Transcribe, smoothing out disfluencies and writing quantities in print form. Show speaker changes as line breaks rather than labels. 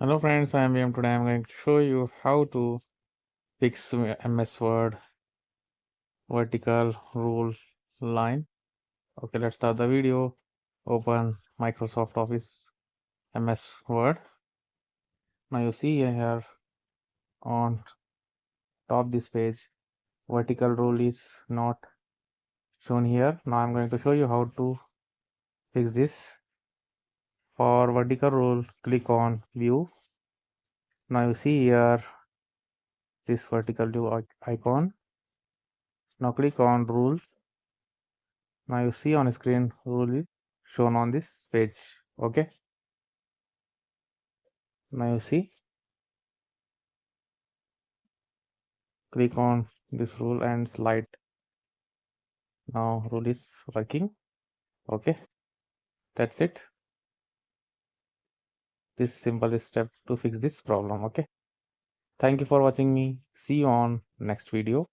Hello friends, I am VM. Today I am going to show you how to fix MS Word vertical rule line. Okay, let's start the video. Open Microsoft Office MS Word. Now you see here on top this page, vertical rule is not shown here. Now I'm going to show you how to fix this. For vertical rule, click on View. Now you see here this vertical view icon. Now click on Rules. Now you see on screen rule is shown on this page. Okay, now you see, click on this rule and slide. Now rule is working. Okay, that's it. This simple step to fix this problem. Okay, thank you for watching me. See you on next video.